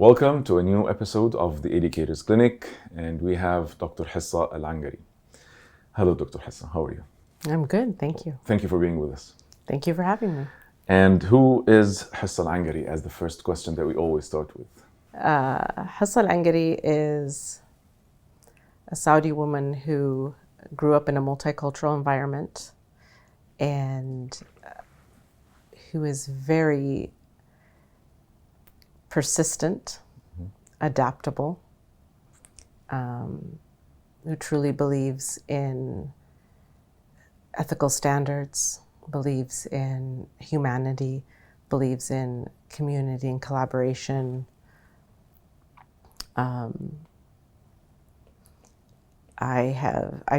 Welcome to a new episode of the Educator's Clinic, and we have Dr. Husa Alangari. Hello, Dr. Husa. How are you? I'm good, thank you. Thank you for being with us. Thank you for having me. And who is Husa Alangari, as the first question that we always start with? Husa Alangari is a Saudi woman who grew up in a multicultural environment and who is very persistent, adaptable, who truly believes in ethical standards, believes in humanity, believes in community and collaboration. I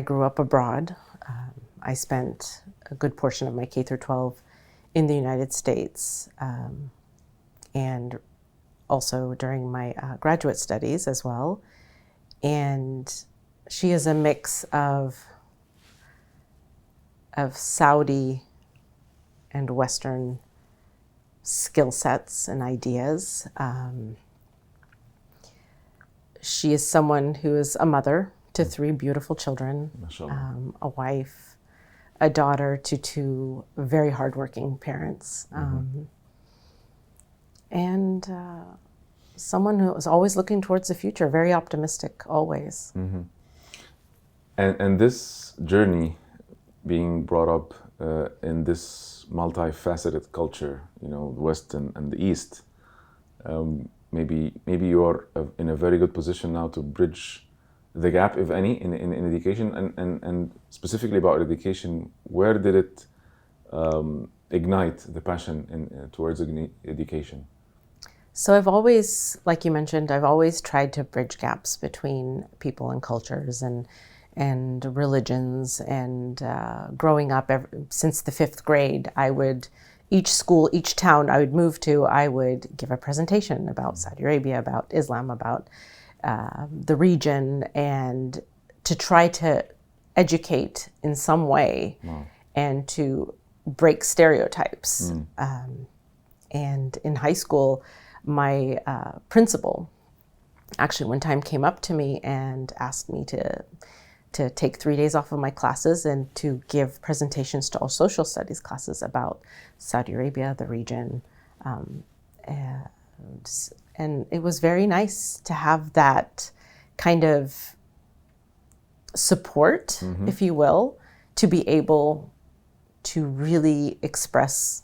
grew up abroad. I spent a good portion of my K through 12 in the United States, and also during my graduate studies as well. And she is a mix of Saudi and Western skill sets and ideas. She is someone who is a mother to 3 beautiful children, a wife, a daughter to 2 very hardworking parents, and someone who is always looking towards the future, very optimistic always. And this journey, being brought up in this multifaceted culture, the West and the East, maybe you are in a very good position now to bridge the gap, if any, in education, and specifically about education. Where did it ignite the passion towards education? So I've always, like you mentioned, I've always tried to bridge gaps between people and cultures and religions. And growing up, since the 5th grade, each school, each town I would move to, I would give a presentation about Saudi Arabia, about Islam, about the region, and to try to educate in some way. Wow. And to break stereotypes. And in high school, my principal actually one time came up to me and asked me to take 3 days off of my classes and to give presentations to all social studies classes about Saudi Arabia, the region. And it was very nice to have that kind of support, if you will, to be able to really express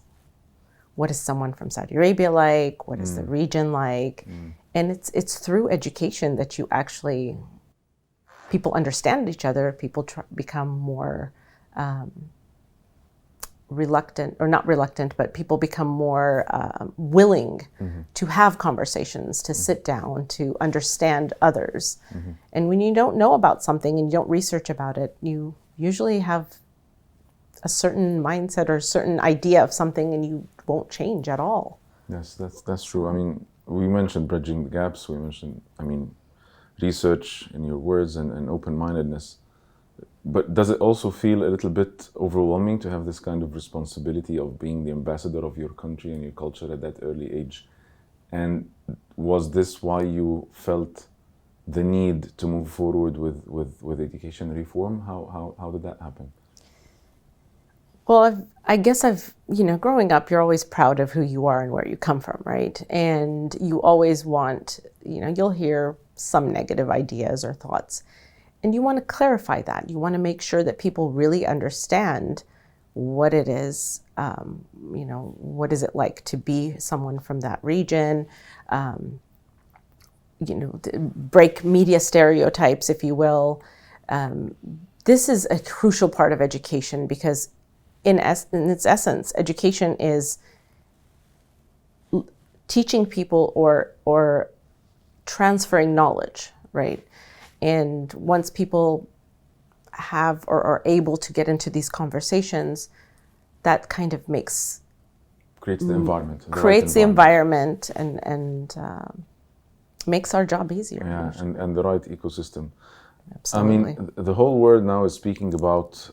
what is someone from Saudi Arabia like, what is the region like. And it's through education that you actually, people understand each other, people become more reluctant, or not reluctant, but people become more willing to have conversations, to sit down, to understand others. And when you don't know about something and you don't research about it, you usually have a certain mindset or a certain idea of something, and you won't change at all. Yes, that's true. I mean, we mentioned bridging the gaps. We mentioned, research in your words and open-mindedness. But does it also feel a little bit overwhelming to have this kind of responsibility of being the ambassador of your country and your culture at that early age? And was this why you felt the need to move forward with education reform? How did that happen? Well, I guess growing up, you're always proud of who you are and where you come from, right? And you always want, you'll hear some negative ideas or thoughts, and you want to clarify that. You want to make sure that people really understand what it is, what is it like to be someone from that region, break media stereotypes, if you will. This is a crucial part of education because in its essence, education is teaching people or transferring knowledge, right? And once people have or are able to get into these conversations, that kind of creates the environment. The environment and makes our job easier. Yeah, and the right ecosystem. Absolutely. I mean, the whole world now is speaking about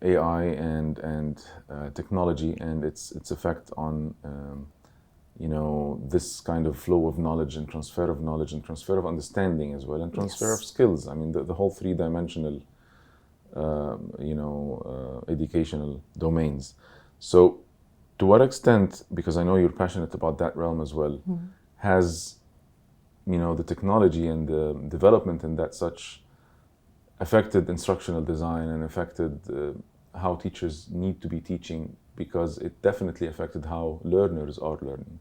AI and technology and its effect on this kind of flow of knowledge and transfer of understanding as well, and transfer of Yes. skills. I mean, the whole three-dimensional, educational domains. So, to what extent, because I know you're passionate about that realm as well, has the technology and the development in that such affected instructional design and affected how teachers need to be teaching, because it definitely affected how learners are learning.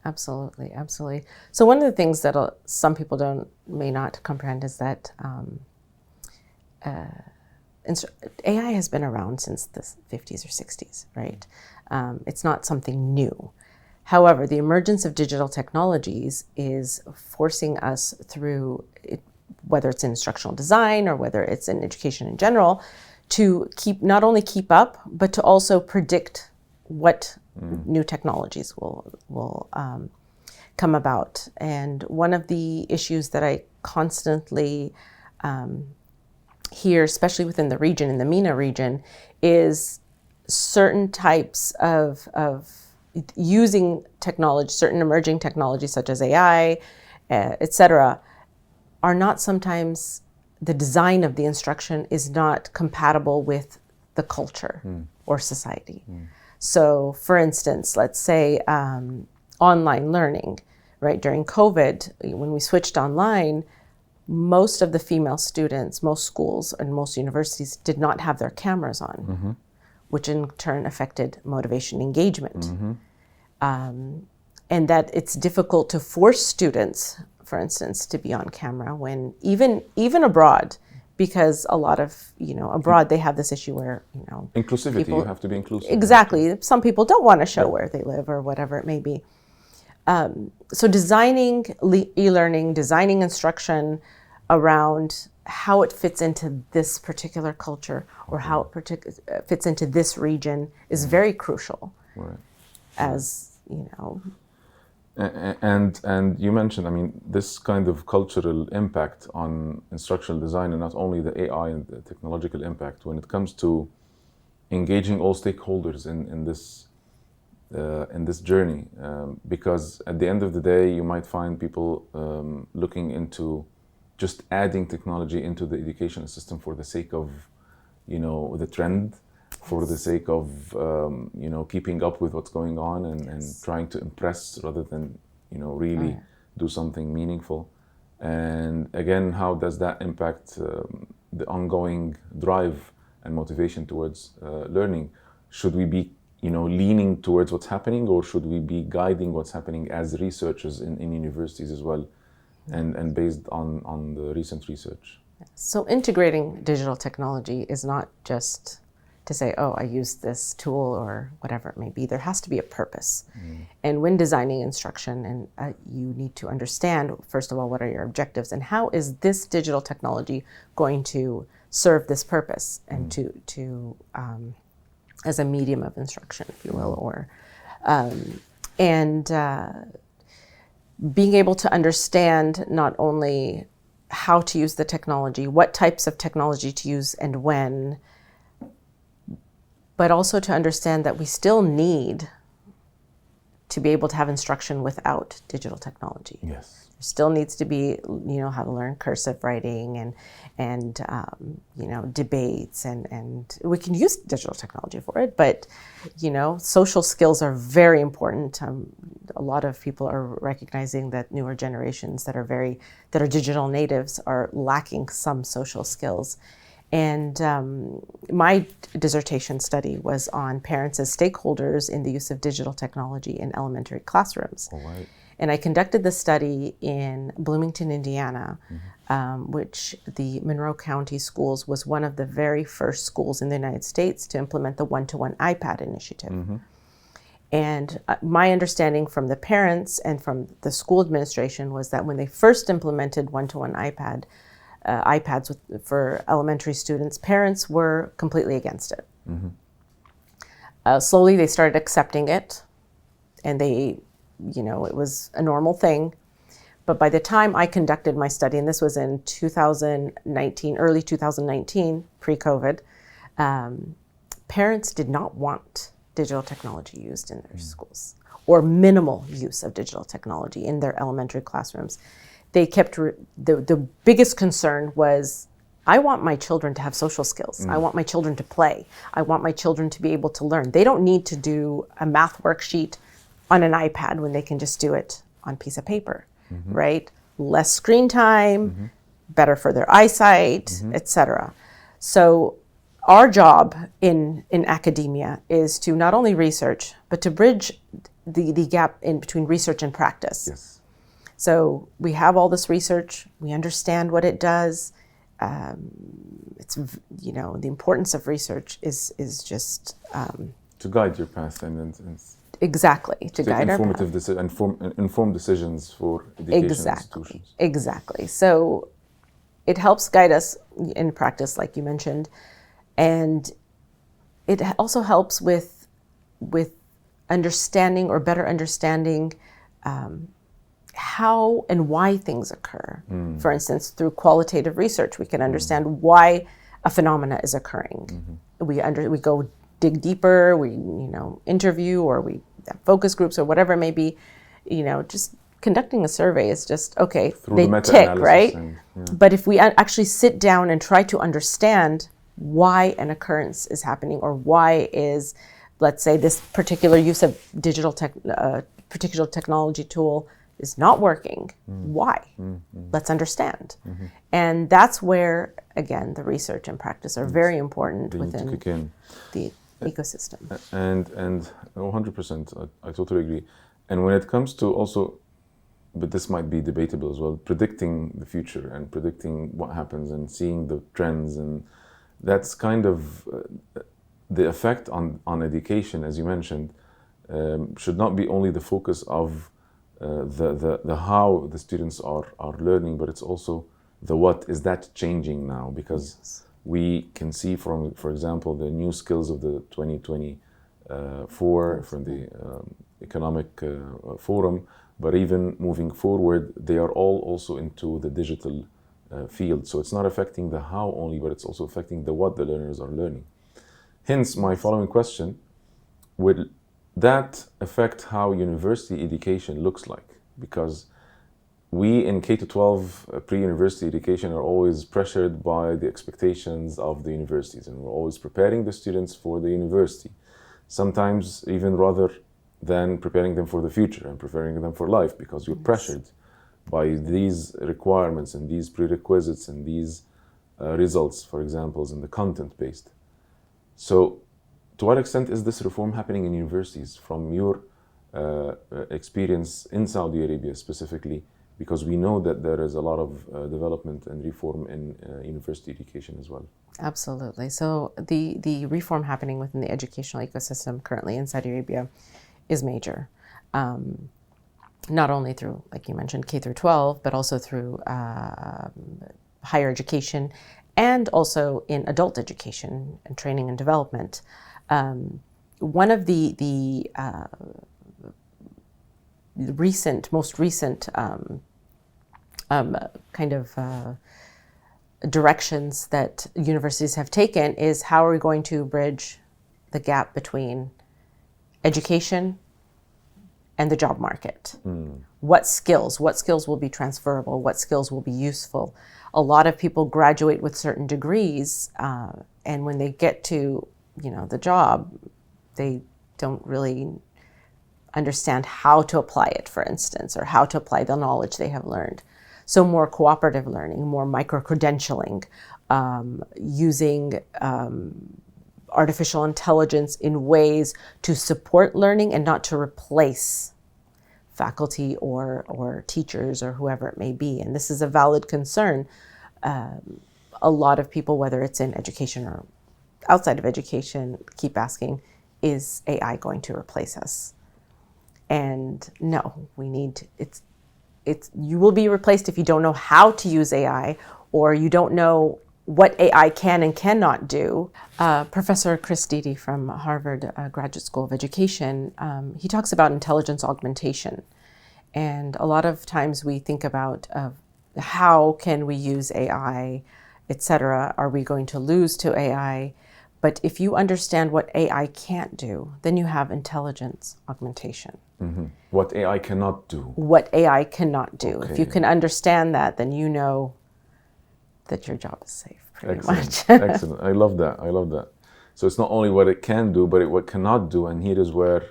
Absolutely, absolutely. So one of the things that some people may not comprehend is that AI has been around since the 50s or 60s, right? It's not something new. However, the emergence of digital technologies is forcing us through it, whether it's in instructional design or whether it's in education in general, to not only keep up, but to also predict what new technologies will come about. And one of the issues that I constantly hear, especially within the region, in the MENA region, is certain types of using technology, certain emerging technologies such as AI, et cetera, are not sometimes, the design of the instruction is not compatible with the culture or society. So for instance, let's say online learning, right? During COVID, when we switched online, most of the female students, most schools and most universities did not have their cameras on, which in turn affected motivation engagement. And that it's difficult to force students, for instance, to be on camera when even abroad, because a lot of, abroad they have this issue where, Inclusivity, you have to be inclusive. Exactly. Some people don't want to show where they live or whatever it may be. So designing e-learning, designing instruction around how it fits into this particular culture or how it fits into this region is very crucial. Right. As, And you mentioned, I mean, this kind of cultural impact on instructional design, and not only the AI and the technological impact, when it comes to engaging all stakeholders in this journey, because at the end of the day, you might find people looking into just adding technology into the educational system for the sake of, the trend, for the sake of keeping up with what's going on and trying to impress rather than really do something meaningful. And again, how does that impact the ongoing drive and motivation towards learning? Should we be leaning towards what's happening, or should we be guiding what's happening as researchers in universities as well, and based on the recent research? So integrating digital technology is not just to say, oh, I use this tool or whatever it may be. There has to be a purpose. And when designing instruction, and you need to understand, first of all, what are your objectives and how is this digital technology going to serve this purpose and to as a medium of instruction, if you will, or being able to understand not only how to use the technology, what types of technology to use and when, but also to understand that we still need to be able to have instruction without digital technology. Yes. There still needs to be, how to learn cursive writing and debates, and we can use digital technology for it, but, social skills are very important. A lot of people are recognizing that newer generations that are digital natives are lacking some social skills. And my dissertation study was on parents as stakeholders in the use of digital technology in elementary classrooms. All right. And I conducted the study in Bloomington, Indiana, which the Monroe County Schools was one of the very first schools in the United States to implement the one-to-one iPad initiative. And my understanding from the parents and from the school administration was that when they first implemented one-to-one iPads for elementary students, parents were completely against it. Slowly they started accepting it, and it was a normal thing. But by the time I conducted my study, and this was in 2019, early 2019, pre-COVID, parents did not want digital technology used in their schools, or minimal use of digital technology in their elementary classrooms. They kept, the biggest concern was, I want my children to have social skills. I want my children to play. I want my children to be able to learn. They don't need to do a math worksheet on an iPad when they can just do it on a piece of paper, right? Less screen time, better for their eyesight, etc. So our job in academia is to not only research, but to bridge the gap in between research and practice. Yes. So we have all this research, we understand what it does. It's, the importance of research is just to guide your path and exactly to guide our path. Informed decisions for education institutions. Exactly. So it helps guide us in practice, like you mentioned, and it also helps with understanding, or better understanding, how and why things occur. For instance, through qualitative research, we can understand why a phenomena is occurring. We go dig deeper. We interview, or we have focus groups, or whatever it may be. Just conducting a survey is just okay. Through they the tick, right? And. But if we actually sit down and try to understand why an occurrence is happening, or why is, let's say, this particular use of particular technology tool is not working. Why? Let's understand. And that's where, again, the research and practice are very important within the ecosystem. And 100%, I totally agree. And when it comes to also, but this might be debatable as well, predicting the future and predicting what happens and seeing the trends, and that's kind of the effect on education, as you mentioned, should not be only the focus of the how the students are learning, but it's also the what. Is that changing now? Because we can see from, for example, the new skills of the 2024 from the economic forum, but even moving forward, they are all also into the digital field. So it's not affecting the how only, but it's also affecting the what the learners are learning. Hence, my following question: will that affect how university education looks like? Because we in K-12 pre-university education are always pressured by the expectations of the universities, and we're always preparing the students for the university, sometimes even rather than preparing them for the future and preparing them for life, because you're pressured by these requirements and these prerequisites and these results, for example, in the content-based. So to what extent is this reform happening in universities from your experience in Saudi Arabia specifically? Because we know that there is a lot of development and reform in university education as well. Absolutely. So the reform happening within the educational ecosystem currently in Saudi Arabia is major. Not only through, like you mentioned, K through 12, but also through higher education, and also in adult education and training and development. One of the most recent kind of directions that universities have taken is, how are we going to bridge the gap between education and the job market? What skills will be transferable? What skills will be useful? A lot of people graduate with certain degrees, and when they get to the job, they don't really understand how to apply it, for instance, or how to apply the knowledge they have learned. So more cooperative learning, more micro-credentialing, using artificial intelligence in ways to support learning and not to replace faculty or teachers or whoever it may be. And this is a valid concern. A lot of people, whether it's in education or outside of education, keep asking, is AI going to replace us? And no, you will be replaced if you don't know how to use AI, or you don't know what AI can and cannot do. Professor Chris Dede from Harvard Graduate School of Education, he talks about intelligence augmentation. And a lot of times we think about how can we use AI, et cetera. Are we going to lose to AI? But if you understand what AI can't do, then you have intelligence augmentation. What AI cannot do. What AI cannot do. If you Okay. can understand that, then you know that your job is safe, pretty Excellent. much. Excellent. I love that. I love that. So it's not only what it can do, but what cannot do. And here is where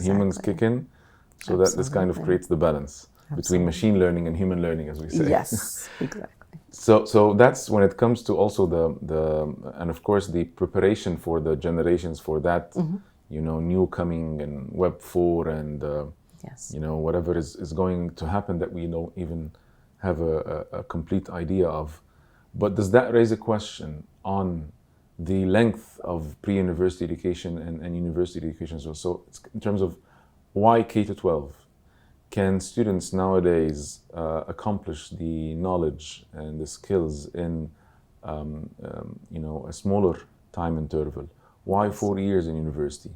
humans Exactly. kick in. So that this kind of Absolutely. creates the balance between machine learning and human learning, as we say. Yes, exactly. So that's when it comes to also and of course the preparation for the generations for that, new coming and Web 4 and Yes. whatever is going to happen that we don't even have a complete idea of. But does that raise a question on the length of pre-university education and university education as well? So it's in terms of why K to 12? Can students nowadays accomplish the knowledge and the skills in a smaller time interval? Why 4 years in university?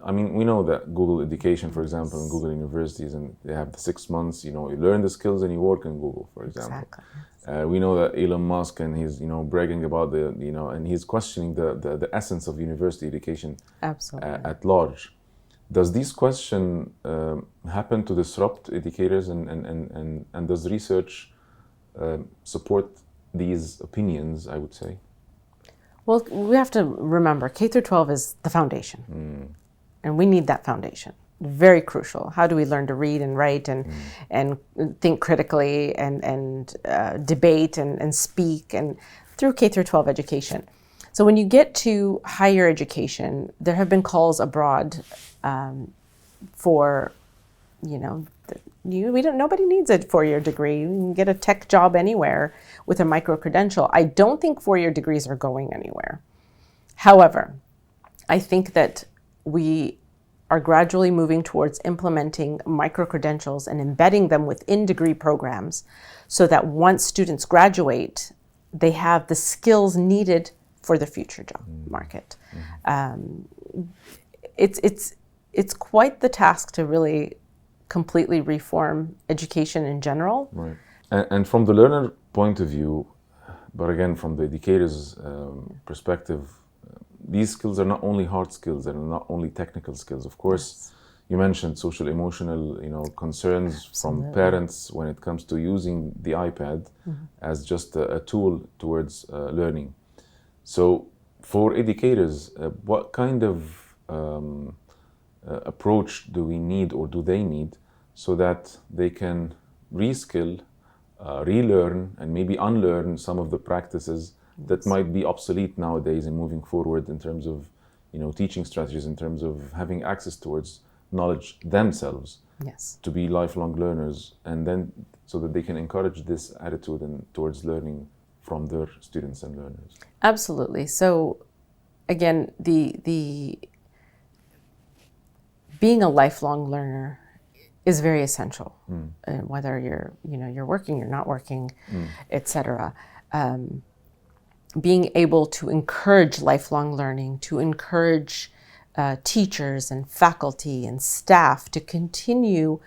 I mean, we know that Google Education, for example, and Google universities, and they have the 6 months. You learn the skills and you work in Google, for example. Exactly. We know that Elon Musk, and he's bragging about and he's questioning the essence of university education Absolutely. at large. Does this question happen to disrupt educators, and does research support these opinions, I would say? Well, we have to remember K through 12 is the foundation. And we need that foundation. Very crucial. How do we learn to read and write and think critically and debate and speak, and through K through 12 education. So when you get to higher education, there have been calls abroad for, nobody needs a 4-year degree. You can get a tech job anywhere with a micro credential. I don't think 4-year degrees are going anywhere. However, I think that we are gradually moving towards implementing micro credentials and embedding them within degree programs so that once students graduate, they have the skills needed for the future job market. It's quite the task to really completely reform education in general. Right. And from the learner point of view, but again, from the educator's perspective, these skills are not only hard skills, they're not only technical skills. Of course, you mentioned social emotional, concerns from parents when it comes to using the iPad as just a tool towards learning. So for educators, what kind of approach do we need, or do they need, so that they can reskill, relearn, and maybe unlearn some of the practices that might be obsolete nowadays and moving forward in terms of, teaching strategies, in terms of having access towards knowledge themselves, to be lifelong learners, and then so that they can encourage this attitude and towards learning from their students and learners. Absolutely. So again, the being a lifelong learner is very essential, whether you're working, you're not working, etc. Being able to encourage lifelong learning, to encourage teachers and faculty and staff to continue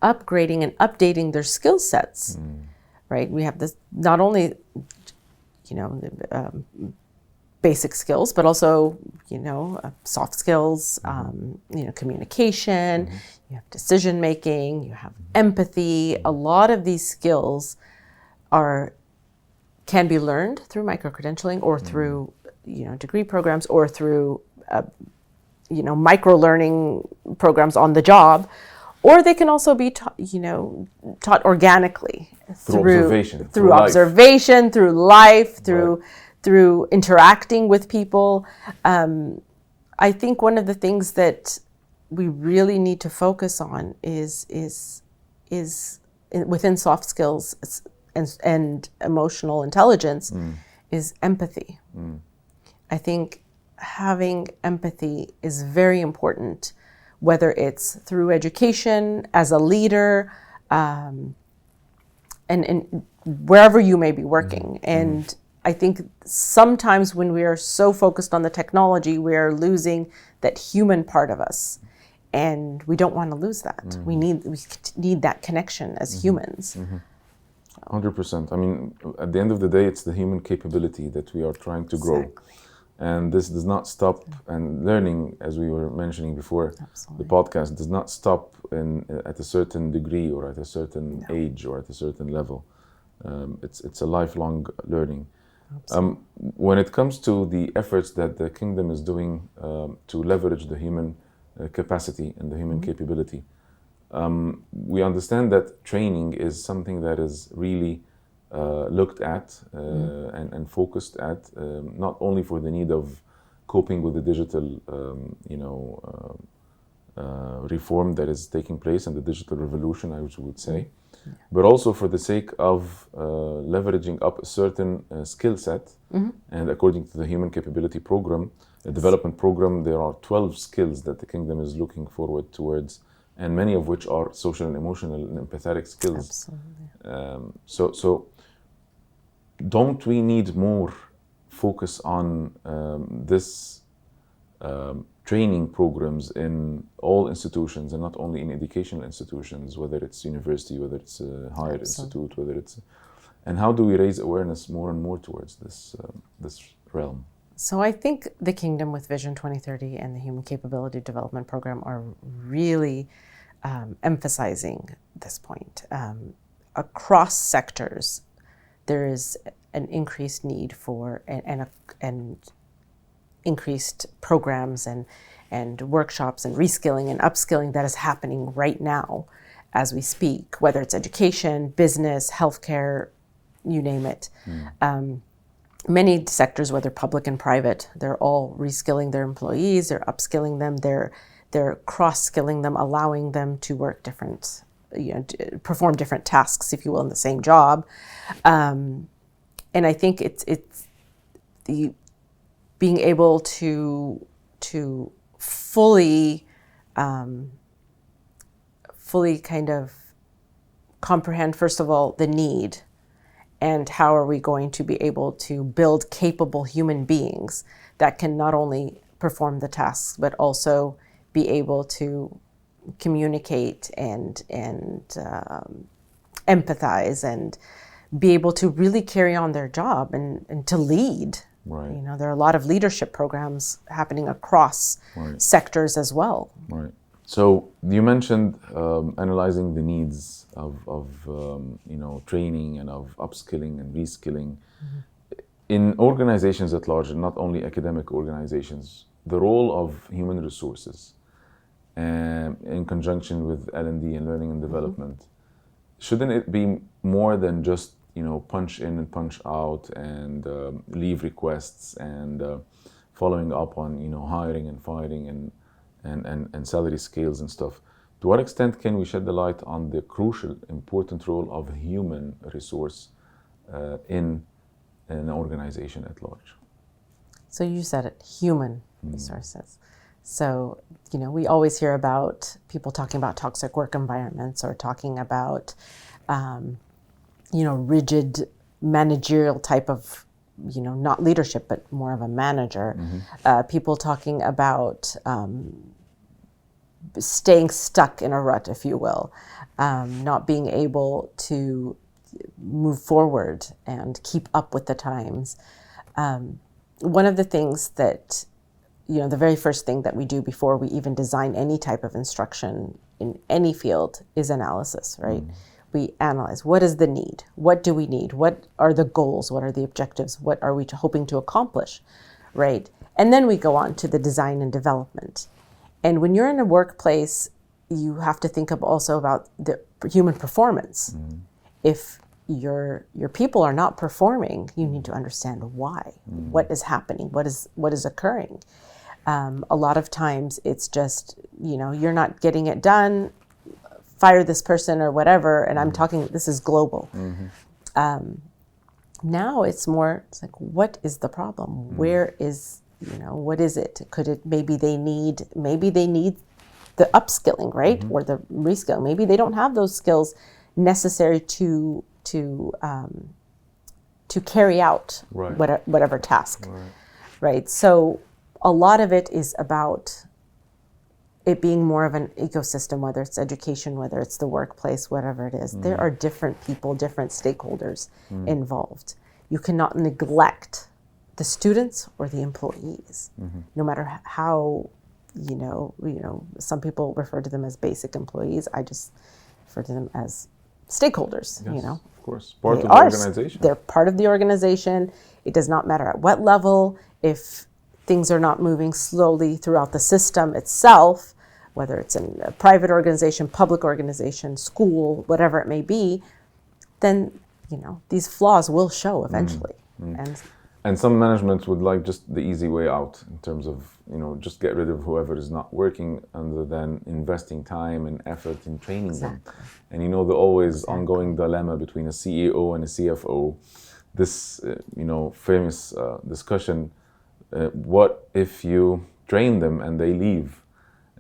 upgrading and updating their skill sets, right? We have this not only, basic skills, but also, soft skills, communication, you have decision making, you have empathy. A lot of these skills can be learned through micro-credentialing or through, degree programs, or through, micro-learning programs on the job, or they can also be taught organically through observation, through life, through interacting with people. I think one of the things that we really need to focus on is within soft skills and emotional intelligence is empathy. I think having empathy is very important, whether it's through education, as a leader, and wherever you may be working. And I think sometimes when we are so focused on the technology, we are losing that human part of us. And we don't want to lose that. We need that connection as humans. 100%. I mean, at the end of the day, it's the human capability that we are trying to grow. And this does not stop, and learning, as we were mentioning before, Absolutely. the podcast does not stop at a certain degree or at a certain age or at a certain level. It's a lifelong learning. When it comes to the efforts that the kingdom is doing to leverage the human capacity and the human capability, we understand that training is something that is really looked at and focused at, not only for the need of coping with the digital, reform that is taking place and the digital revolution, I would say, but also for the sake of leveraging up a certain skill set. And according to the Human Capability Program, the development program, there are 12 skills that the kingdom is looking forward towards, and many of which are social and emotional and empathetic skills. Absolutely. So don't we need more focus on this training programs in all institutions, and not only in educational institutions, whether it's university, whether it's a higher institute, whether it's... And how do we raise awareness more and more towards this realm? So I think the kingdom with Vision 2030 and the Human Capability Development Program are really emphasizing this point. Across sectors, there is an increased need for and increased programs and workshops and reskilling and upskilling that is happening right now as we speak, whether it's education, business, healthcare, you name it. Many sectors, whether public and private, they're all reskilling their employees, they're upskilling them, they're cross-skilling them, allowing them to work different, perform different tasks, if you will, in the same job. And I think it's the being able to fully kind of comprehend, first of all, the need, and how are we going to be able to build capable human beings that can not only perform the tasks, but also be able to communicate and empathize and be able to really carry on their job and to lead. Right. There are a lot of leadership programs happening across sectors as well. Right. So you mentioned analyzing the needs of training and of upskilling and reskilling. In organizations at large, and not only academic organizations, the role of human resources in conjunction with L&D and learning and development, shouldn't it be more than just punch in and punch out and leave requests and following up on hiring and firing and salary scales and stuff? To what extent can we shed the light on the crucial, important role of human resource in an organization at large? So you said it, human resources. So, we always hear about people talking about toxic work environments or talking about, rigid managerial type of, not leadership, but more of a manager. People talking about staying stuck in a rut, if you will, not being able to move forward and keep up with the times. One of the things that, the very first thing that we do before we even design any type of instruction in any field is analysis, right? We analyze, what is the need? What do we need? What are the goals? What are the objectives? What are we hoping to accomplish, right? And then we go on to the design and development. And when you're in a workplace, you have to think also about the human performance. If your people are not performing, you need to understand why. What is happening? What is occurring? A lot of times it's just, you're not getting it done, fire this person or whatever. And I'm talking, this is global. Now it's like, what is the problem? Where is, what is it? Could it, maybe they need the upskilling, right? Or the reskilling. Maybe they don't have those skills necessary to carry out whatever task, right? So a lot of it is about it being more of an ecosystem, whether it's education, whether it's the workplace, whatever it is. There are different people, different stakeholders involved. You cannot neglect the students or the employees. No matter how, some people refer to them as basic employees. I just refer to them as stakeholders. Yes, of course, part of the organization. They're part of the organization. It does not matter at what level. If things are not moving slowly throughout the system itself, whether it's in a private organization, public organization, school, whatever it may be, then these flaws will show eventually. And some management would like just the easy way out in terms of, just get rid of whoever is not working, other than investing time and effort in training them. And the always ongoing dilemma between a CEO and a CFO, this, famous discussion, what if you train them and they leave?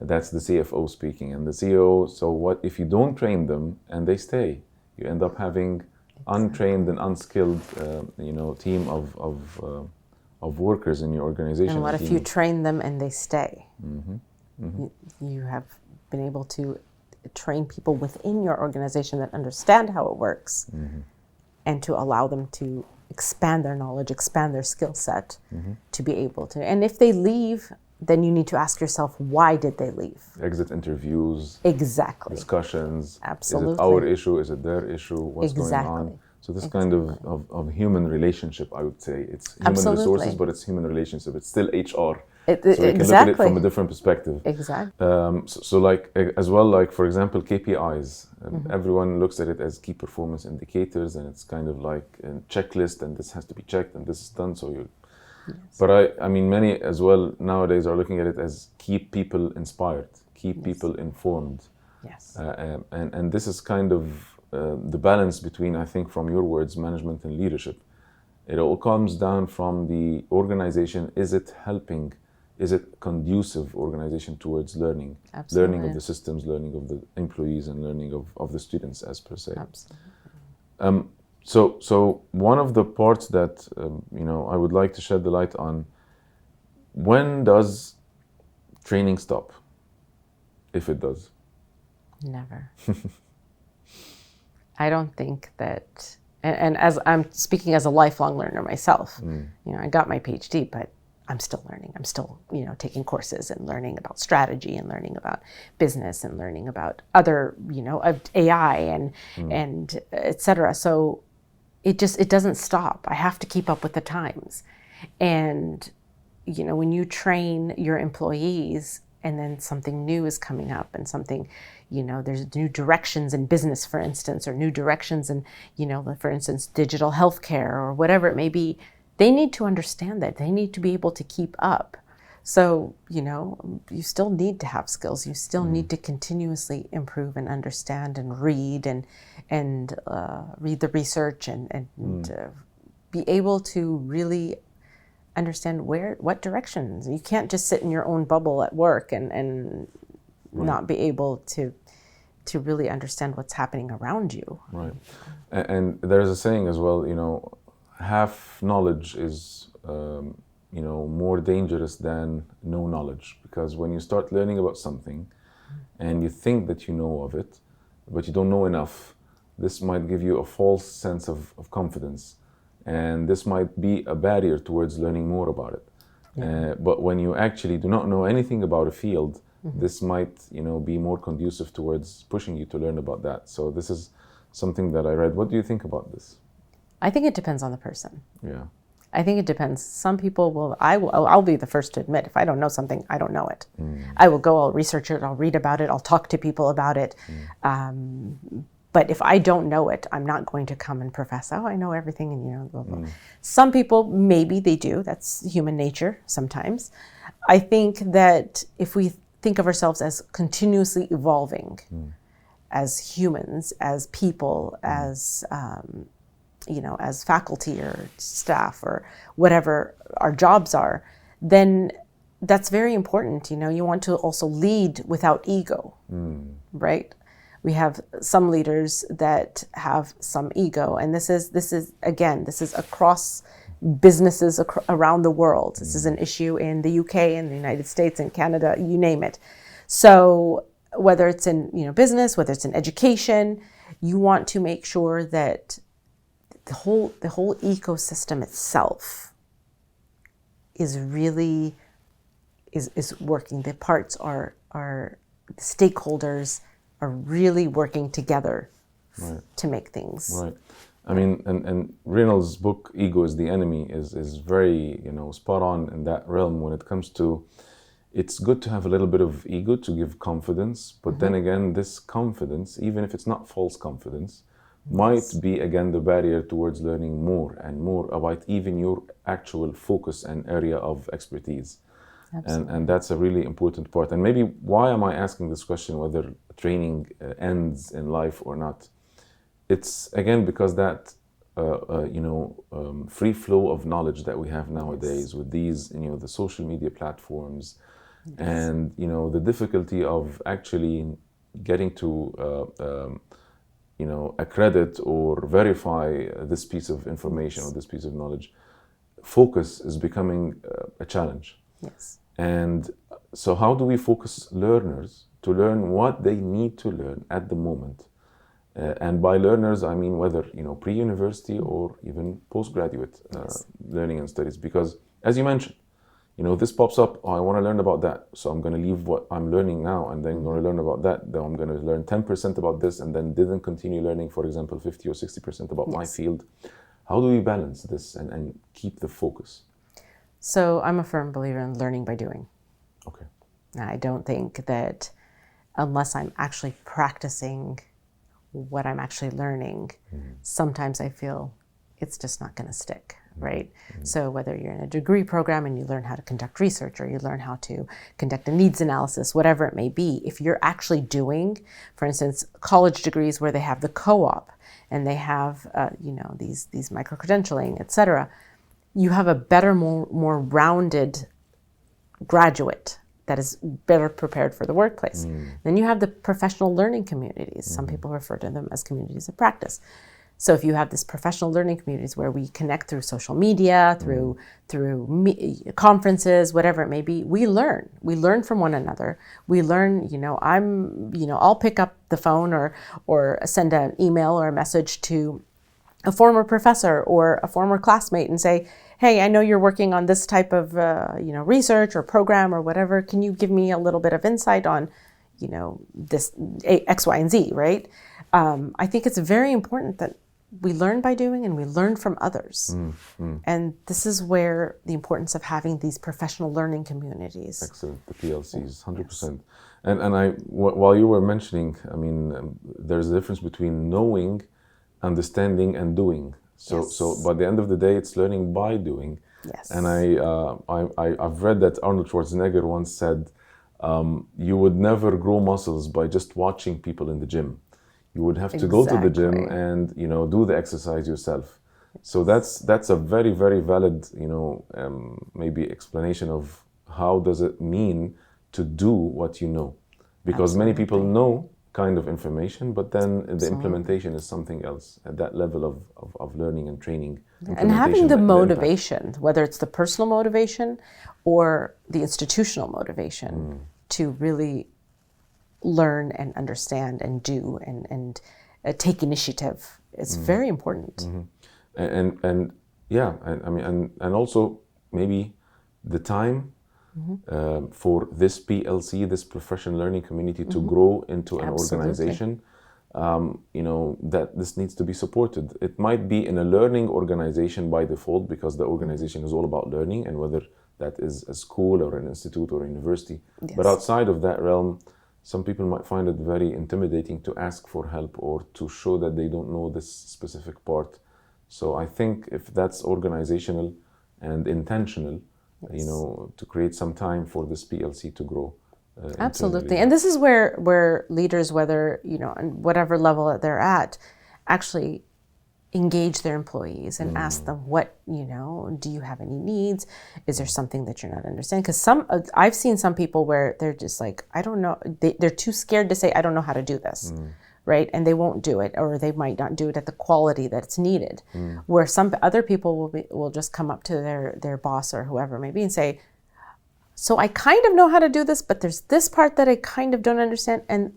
That's the CFO speaking. And the CEO, so what if you don't train them and they stay? You end up having untrained and unskilled, team of workers in your organization. And what if you train them and they stay? You have been able to train people within your organization that understand how it works, and to allow them to expand their knowledge, expand their skill set, to be able to. And if they leave, then you need to ask yourself, why did they leave? Exit interviews. Exactly. Discussions. Absolutely. Is it our issue? Is it their issue? What's going on? So this kind of human relationship, I would say. It's human resources, but it's human relationship. It's still HR. So we can look at it from a different perspective. Exactly. So like, as well, like, for example, KPIs. Everyone looks at it as key performance indicators, and it's kind of like a checklist, and this has to be checked, and this is done, so you... Yes. But I mean, many as well nowadays are looking at it as keep people inspired, keep people informed. Yes. And this is kind of the balance between, I think, from your words, management and leadership. It all comes down from the organization. Is it helping? Is it conducive organization towards learning? Absolutely. Learning of the systems, learning of the employees, and learning of the students as per se. Absolutely. So one of the parts that I would like to shed the light on: when does training stop, if it does? Never. I don't think that, and as I'm speaking as a lifelong learner myself, I got my PhD, but I'm still learning. I'm still, taking courses and learning about strategy and learning about business and learning about other, AI and et cetera. So it doesn't stop. I have to keep up with the times. And, when you train your employees and then something new is coming up and something, there's new directions in business, for instance, or new directions in, for instance, digital healthcare or whatever it may be, they need to understand that. They need to be able to keep up. So, you still need to have skills. You still need to continuously improve and understand and read and read the research and be able to really understand what directions. You can't just sit in your own bubble at work and not be able to really understand what's happening around you. Right. And there's a saying as well, half knowledge is more dangerous than no knowledge, because when you start learning about something and you think that you know of it, but you don't know enough, this might give you a false sense of confidence, and this might be a barrier towards learning more about it. But when you actually do not know anything about a field, this might be more conducive towards pushing you to learn about that. So this is something that I read. What do you think about this? I think it depends on the person. Yeah. I think it depends. Some people I'll be the first to admit, if I don't know something, I don't know it. I will go, I'll research it, I'll read about it, I'll talk to people about it. But if I don't know it, I'm not going to come and profess, I know everything, and blah, blah. Some people, maybe they do. That's human nature sometimes. I think that if we think of ourselves as continuously evolving as humans, as people, as as faculty or staff or whatever our jobs are, then that's very important. You want to also lead without ego, right? We have some leaders that have some ego, and this is across businesses around the world. This is an issue in the UK, in the United States, in Canada, you name it. So whether it's in business, whether it's in education, you want to make sure that the whole ecosystem itself is really is working. The parts are the stakeholders are really working together Right. to make things. Right. I mean, and Reynolds' book "Ego is the Enemy" is very, spot on in that realm when it comes to. It's good to have a little bit of ego to give confidence, but then again, this confidence, even if it's not false confidence, might be again the barrier towards learning more and more about even your actual focus and area of expertise. And that's a really important part. And maybe why am I asking this question, whether training ends in life or not? It's again because that free flow of knowledge that we have nowadays with these, the social media platforms, and the difficulty of actually getting to accredit or verify this piece of information or this piece of knowledge. Focus is becoming a challenge. Yes. And so how do we focus learners to learn what they need to learn at the moment? And by learners, I mean whether, pre-university or even postgraduate learning and studies. Because as you mentioned, this pops up, I want to learn about that. So I'm going to leave what I'm learning now and then I'm going to learn about that. Then I'm going to learn 10% about this and then didn't continue learning, for example, 50 or 60% about my field. How do we balance this and keep the focus? So I'm a firm believer in learning by doing. Okay. I don't think that unless I'm actually practicing what I'm actually learning, sometimes I feel it's just not going to stick, right? So whether you're in a degree program and you learn how to conduct research or you learn how to conduct a needs analysis, whatever it may be, if you're actually doing, for instance, college degrees where they have the co-op and they have, these micro-credentialing, et cetera, you have a better, more rounded graduate that is better prepared for the workplace. Then you have the professional learning communities. Some people refer to them as communities of practice. So if you have this professional learning communities where we connect through social media, through conferences, whatever it may be, we learn. We learn from one another. We learn, I'll pick up the phone or send an email or a message to a former professor or a former classmate and say, hey, I know you're working on this type of research or program or whatever. Can you give me a little bit of insight on, this X, Y, and Z, right? I think it's very important that we learn by doing and we learn from others. And this is where the importance of having these professional learning communities. Excellent, the PLCs, 100%. And while you were mentioning, there's a difference between knowing, understanding, and doing. So by the end of the day, it's learning by doing. Yes. And I've read that Arnold Schwarzenegger once said, you would never grow muscles by just watching people in the gym. You would have to go to the gym and do the exercise yourself. So that's a very, very valid maybe explanation of how does it mean to do what you know, because many people know kind of information, but then the implementation is something else at that level of learning and training. And having the motivation, whether it's the personal motivation or the institutional motivation to really learn and understand and do and take initiative is very important. And also maybe the time for this PLC, this professional learning community, to grow into an organization, that this needs to be supported. It might be in a learning organization by default because the organization is all about learning, and whether that is a school or an institute or a university. Yes. But outside of that realm, some people might find it very intimidating to ask for help or to show that they don't know this specific part. So I think if that's organizational and intentional, to create some time for this PLC to grow. Absolutely. And this is where leaders, whether, on whatever level that they're at, actually engage their employees and ask them, what, do you have any needs? Is there something that you're not understanding? Because I've seen some people where they're just like, I don't know. They're too scared to say, I don't know how to do this. Right? And they won't do it, or they might not do it at the quality that's needed. Where some other people will just come up to their boss or whoever maybe and say, so I kind of know how to do this, but there's this part that I kind of don't understand. And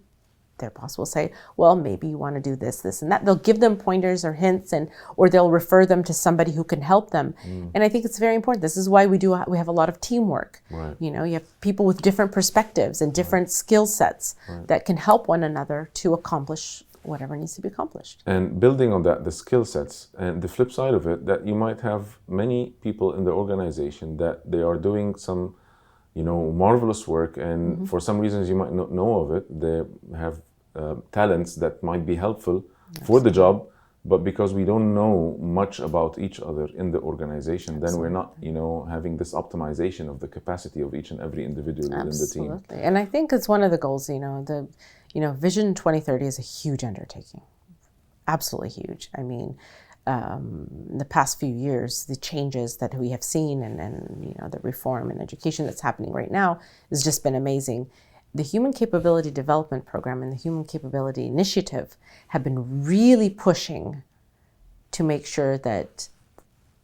their boss will say, well, maybe you want to do this, this, and that. They'll give them pointers or hints, or they'll refer them to somebody who can help them. And I think it's very important. This is why we have a lot of teamwork. Right. You know, you have people with different perspectives and different skill sets that can help one another to accomplish whatever needs to be accomplished. And building on that, the skill sets, and the flip side of it, that you might have many people in the organization that they are doing some, you know, marvelous work, and for some reasons you might not know of it. They have talents that might be helpful for the job, but because we don't know much about each other in the organization, then we're not, you know, having this optimization of the capacity of each and every individual within the team. Absolutely. And I think it's one of the goals, Vision 2030 is a huge undertaking. Absolutely huge. I mean, in the past few years, the changes that we have seen and the reform in education that's happening right now has just been amazing. The Human Capability Development Program and the Human Capability Initiative have been really pushing to make sure that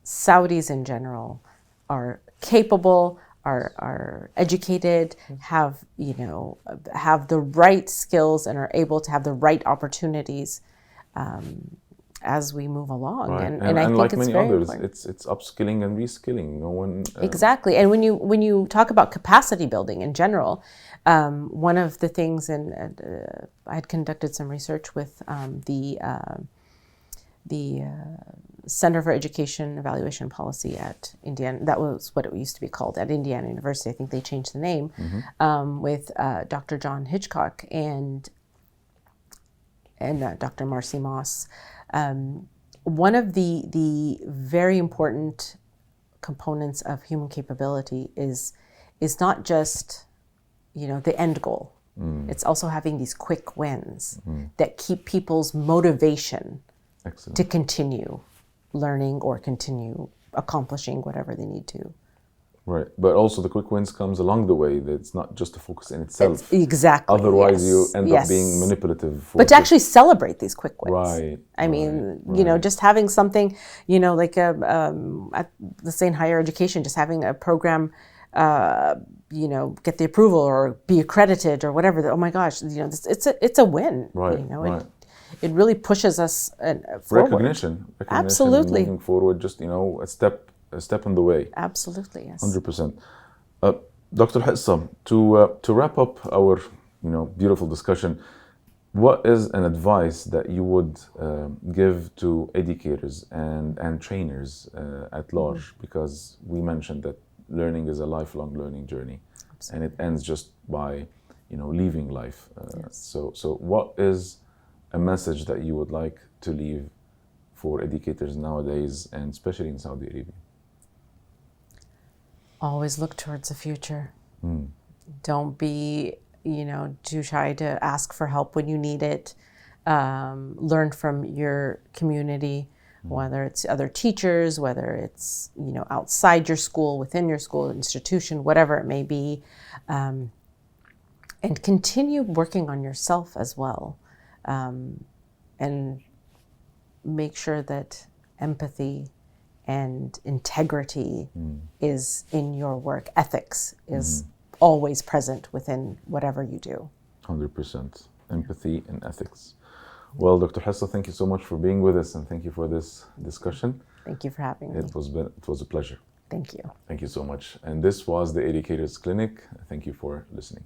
Saudis in general are capable, are educated, have the right skills, and are able to have the right opportunities as we move along. Right. And I think like it's many very others, important. it's upskilling and reskilling. No one Exactly. And when you talk about capacity building in general, one of the things, and I had conducted some research with the Center for Education Evaluation Policy at Indiana. That was what it used to be called at Indiana University. I think they changed the name, with Dr. John Hitchcock and Dr. Marcy Moss. One of the very important components of human capability is not just the end goal. It's also having these quick wins that keep people's motivation Excellent. to continue learning or continue accomplishing whatever they need to. Right, but also the quick wins comes along the way. It's not just a focus in itself. Exactly. Otherwise, yes, you end yes. up being manipulative. But to actually celebrate these quick wins. Right. I mean, just having something, like at let's say in higher education, just having a program, get the approval or be accredited or whatever. Oh my gosh, it's a win. Right. Right. It really pushes us forward. Recognition. Absolutely. Moving forward, just a step on the way. Absolutely, yes. 100%. Dr. Husa, to wrap up our beautiful discussion, what is an advice that you would give to educators and trainers at large? Because we mentioned that learning is a lifelong learning journey. Absolutely. And it ends just by leaving life. Yes. So what is a message that you would like to leave for educators nowadays, and especially in Saudi Arabia? Always look towards the future. Don't be, too shy to ask for help when you need it. Learn from your community, whether it's other teachers, whether it's, outside your school, within your school institution, whatever it may be. And continue working on yourself as well. And make sure that empathy and integrity is in your work. Ethics is always present within whatever you do. 100%. Empathy and ethics. Well, Dr. Husa, thank you so much for being with us, and thank you for this discussion. Thank you for having me. It was a pleasure. Thank you. Thank you so much. And this was the Educators Clinic. Thank you for listening.